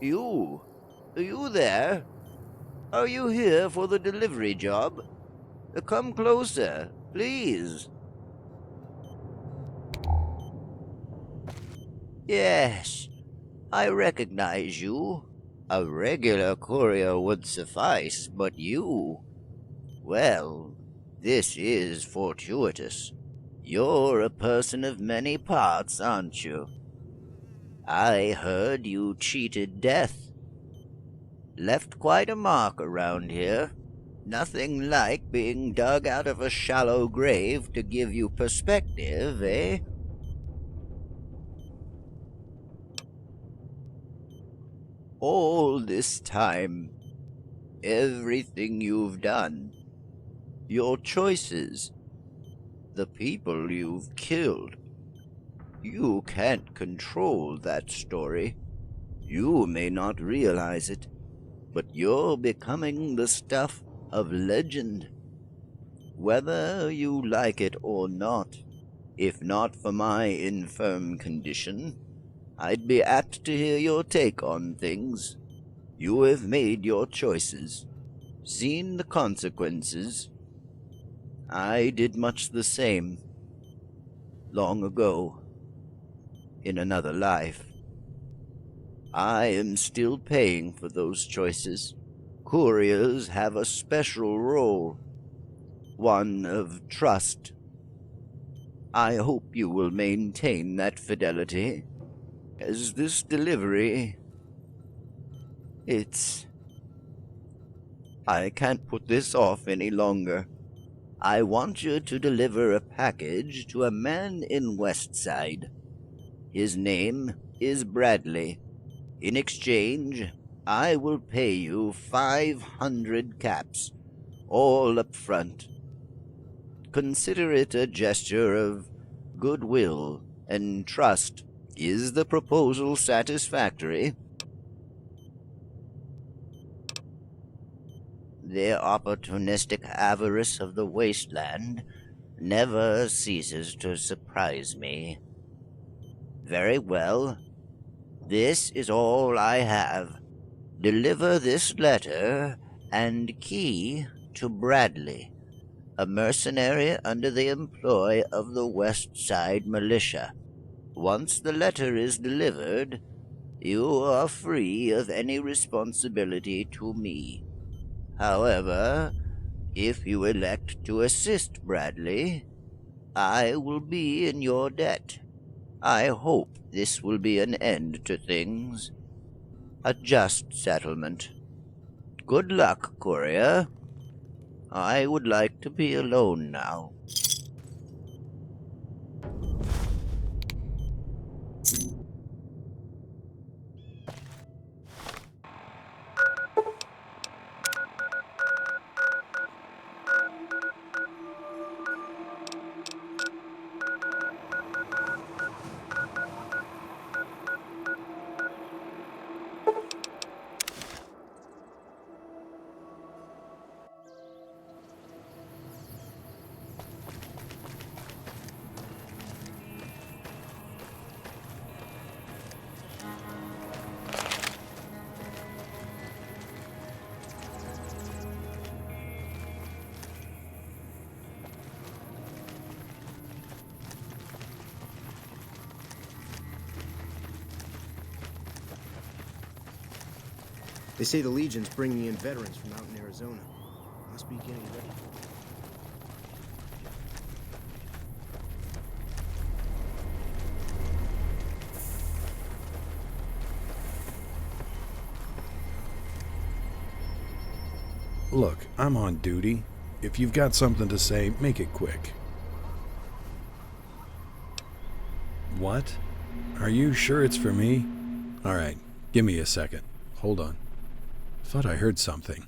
You? Are you there? Are you here for the delivery job? Come closer, please. Yes, I recognize you. A regular courier would suffice, but you... Well, this is fortuitous. You're a person of many parts, aren't you? I heard you cheated death. Left quite a mark around here. Nothing like being dug out of a shallow grave to give you perspective, eh? All this time, everything you've done, your choices, the people you've killed, you can't control that story. You may not realize it, but you're becoming the stuff of legend, whether you like it or not. If not for my infirm condition, I'd be apt to hear your take on things. You have made your choices, seen the consequences. I did much the same, long ago, in another life. I am still paying for those choices. Couriers have a special role, one of trust. I hope you will maintain that fidelity, as this delivery... I can't put this off any longer. I want you to deliver a package to a man in Westside. His name is Bradley. In exchange, I will pay you 500 caps, all up front. Consider it a gesture of goodwill and trust. Is the proposal satisfactory? The opportunistic avarice of the wasteland never ceases to surprise me. Very well. This is all I have. Deliver this letter and key to Bradley, a mercenary under the employ of the West Side Militia. Once the letter is delivered, you are free of any responsibility to me. However, if you elect to assist Bradley, I will be in your debt. I hope this will be an end to things. A just settlement. Good luck, courier. I would like to be alone now. They say the Legion's bringing in veterans from out in Arizona. Must be getting ready. Look, I'm on duty. If you've got something to say, make it quick. What? Are you sure it's for me? All right, give me a second. Hold on. Thought I heard something.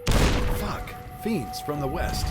Fuck! Fiends from the west.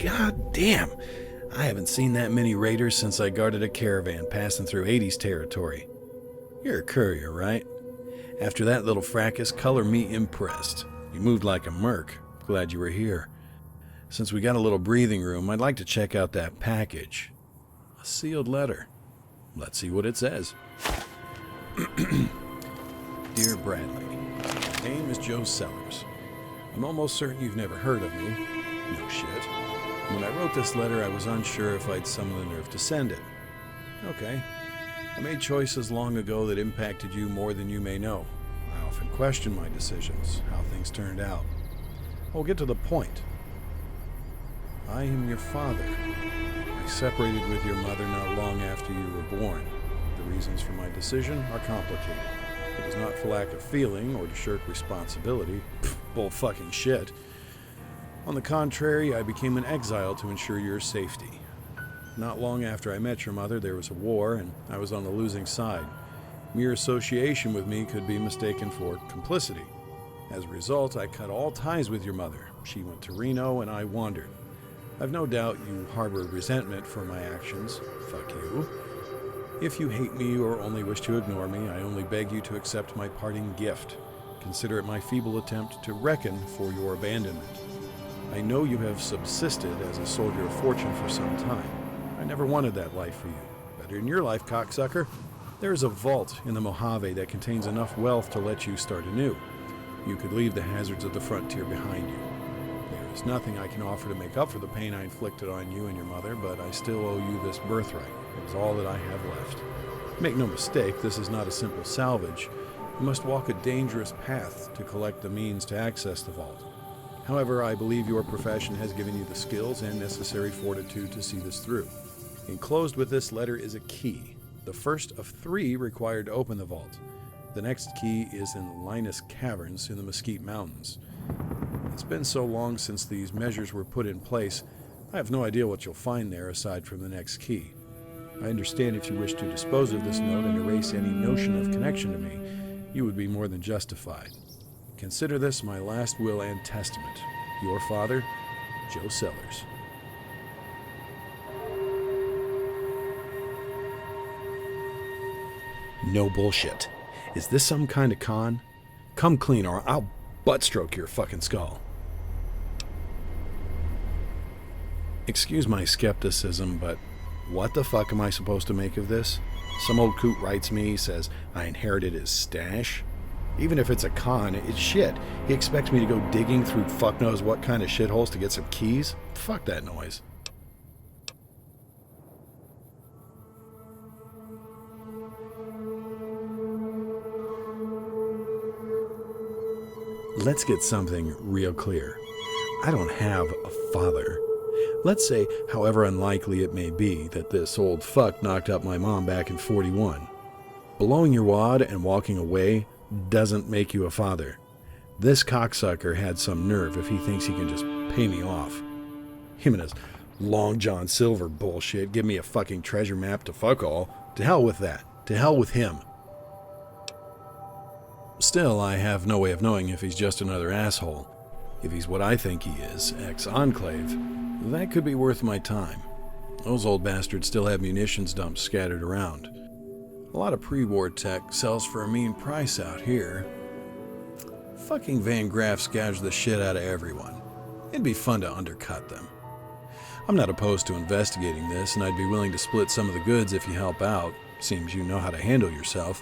God damn! I haven't seen that many raiders since I guarded a caravan passing through 80s territory. You're a courier, right? After that little fracas, color me impressed. You moved like a merc. Glad you were here. Since we got a little breathing room, I'd like to check out that package. A sealed letter. Let's see what it says. Dear Bradley, my name is Joe Sellers. I'm almost certain you've never heard of me. No shit. When I wrote this letter, I was unsure if I'd summon the nerve to send it. Okay. I made choices long ago that impacted you more than you may know. I often question my decisions, how things turned out. I'll get to the point. I am your father. I separated with your mother not long after you were born. The reasons for my decision are complicated. It was not for lack of feeling or to shirk responsibility. Bull fucking shit. On the contrary, I became an exile to ensure your safety. Not long after I met your mother, there was a war, and I was on the losing side. Mere association with me could be mistaken for complicity. As a result, I cut all ties with your mother. She went to Reno, and I wandered. I've no doubt you harbor resentment for my actions. Fuck you. If you hate me or only wish to ignore me, I only beg you to accept my parting gift. Consider it my feeble attempt to reckon for your abandonment. I know you have subsisted as a soldier of fortune for some time. I never wanted that life for you. Better in your life, cocksucker. There is a vault in the Mojave that contains enough wealth to let you start anew. You could leave the hazards of the frontier behind you. There is nothing I can offer to make up for the pain I inflicted on you and your mother, but I still owe you this birthright. It is all that I have left. Make no mistake, this is not a simple salvage. You must walk a dangerous path to collect the means to access the vault. However, I believe your profession has given you the skills and necessary fortitude to see this through. Enclosed with this letter is a key, the first of 3 required to open the vault. The next key is in the Linus Caverns in the Mesquite Mountains. It's been so long since these measures were put in place, I have no idea what you'll find there aside from the next key. I understand if you wish to dispose of this note and erase any notion of connection to me, you would be more than justified. Consider this my last will and testament. Your father, Joe Sellers. No bullshit. Is this some kind of con? Come clean or I'll butt-stroke your fucking skull. Excuse my skepticism, but what the fuck am I supposed to make of this? Some old coot writes me, says I inherited his stash. Even if it's a con, it's shit. He expects me to go digging through fuck knows what kind of shitholes to get some keys? Fuck that noise. Let's get something real clear. I don't have a father. Let's say, however unlikely it may be, that this old fuck knocked up my mom back in 41. Blowing your wad and walking away doesn't make you a father. This cocksucker had some nerve if he thinks he can just pay me off. Him and his Long John Silver bullshit, give me a fucking treasure map to fuck all. To hell with that. To hell with him. Still, I have no way of knowing if he's just another asshole. If he's what I think he is, ex-Enclave, that could be worth my time. Those old bastards still have munitions dumps scattered around. A lot of pre-war tech sells for a mean price out here. Fucking Van Graffs gouge the shit out of everyone. It'd be fun to undercut them. I'm not opposed to investigating this, and I'd be willing to split some of the goods if you help out. Seems you know how to handle yourself.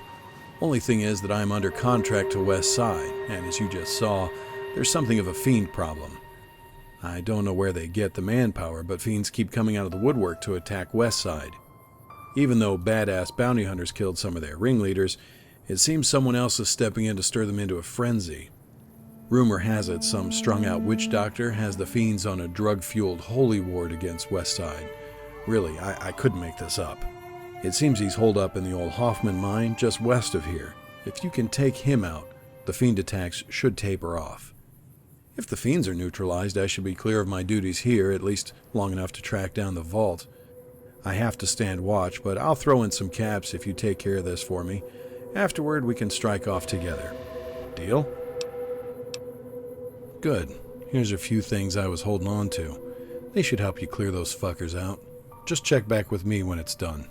Only thing is that I'm under contract to West Side, and as you just saw, there's something of a fiend problem. I don't know where they get the manpower, but fiends keep coming out of the woodwork to attack West Side. Even though badass bounty hunters killed some of their ringleaders, it seems someone else is stepping in to stir them into a frenzy. Rumor has it some strung-out witch doctor has the fiends on a drug-fueled holy ward against West Side. Really, I couldn't make this up. It seems he's holed up in the old Hoffman mine just west of here. If you can take him out, the fiend attacks should taper off. If the fiends are neutralized, I should be clear of my duties here, at least long enough to track down the vault. I have to stand watch, but I'll throw in some caps if you take care of this for me. Afterward, we can strike off together. Deal? Good. Here's a few things I was holding on to. They should help you clear those fuckers out. Just check back with me when it's done.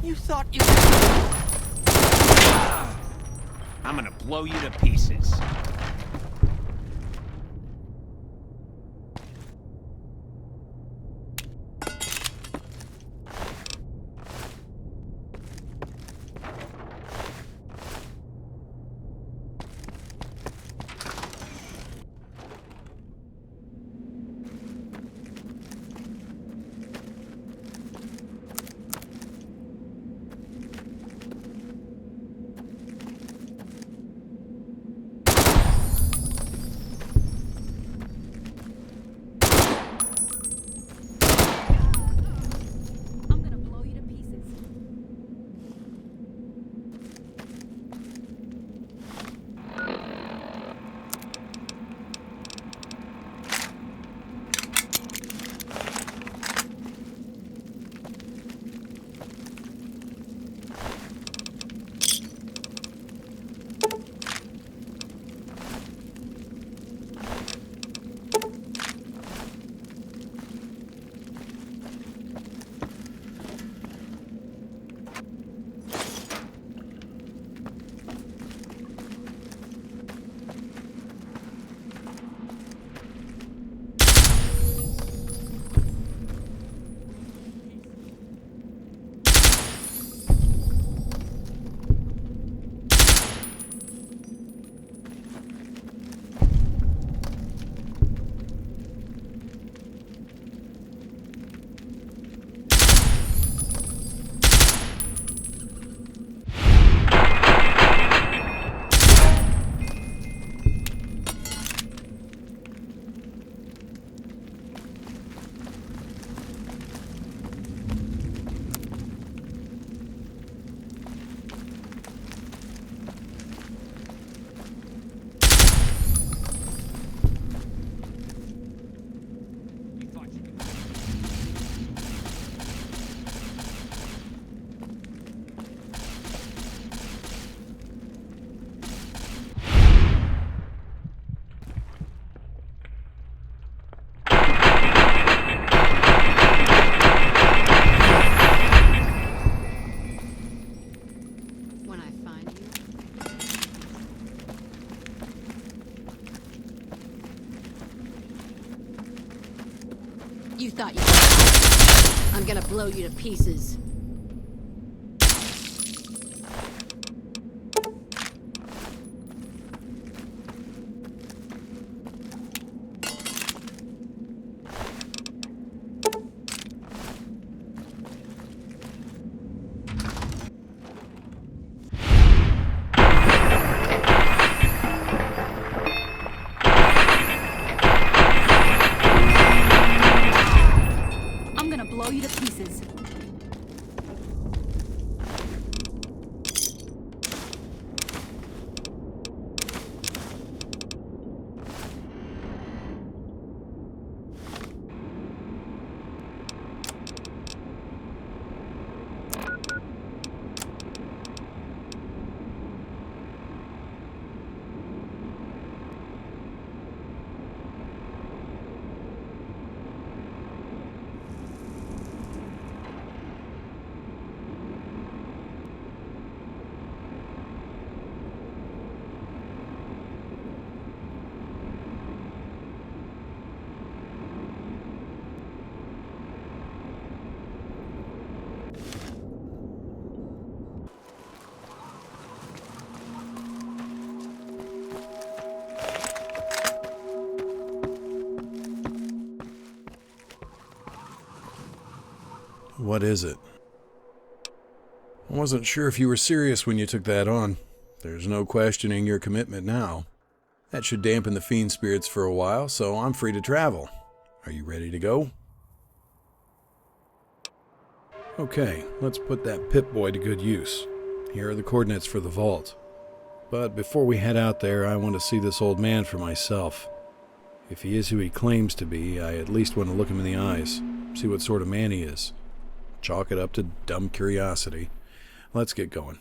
You thought you... I'm gonna blow you to pieces. You thought you... I'm gonna blow you to pieces. Blow you to pieces. What is it? I wasn't sure if you were serious when you took that on. There's no questioning your commitment now. That should dampen the fiend spirits for a while, so I'm free to travel. Are you ready to go? Okay, let's put that Pip-Boy to good use. Here are the coordinates for the vault. But before we head out there, I want to see this old man for myself. If he is who he claims to be, I at least want to look him in the eyes, see what sort of man he is. Chalk it up to dumb curiosity. Let's get going.